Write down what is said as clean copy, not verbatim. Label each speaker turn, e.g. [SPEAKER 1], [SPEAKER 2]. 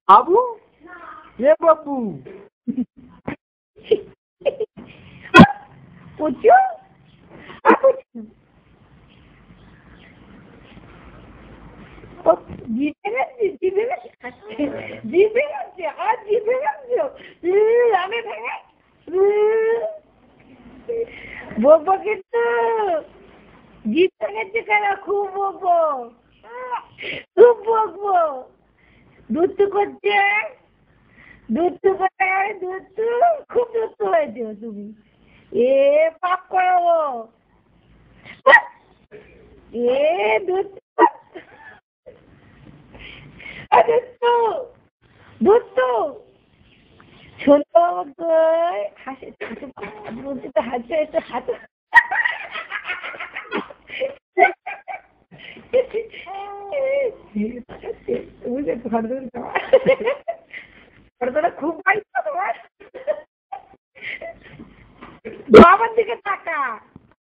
[SPEAKER 1] বাবু এ বাবু
[SPEAKER 2] বকবো কিন্তু জিভ ভেঙেছে কেন? খুব বকবো, খুব বকবো। দুধ করছে, দুধ করে দুধ খুব দুধ হয়েছে তুমি। এ পাপ করো, এ দুধ দুধ ছোট হাসে বলতে তো হাসছে একটু হাত খুব ভাই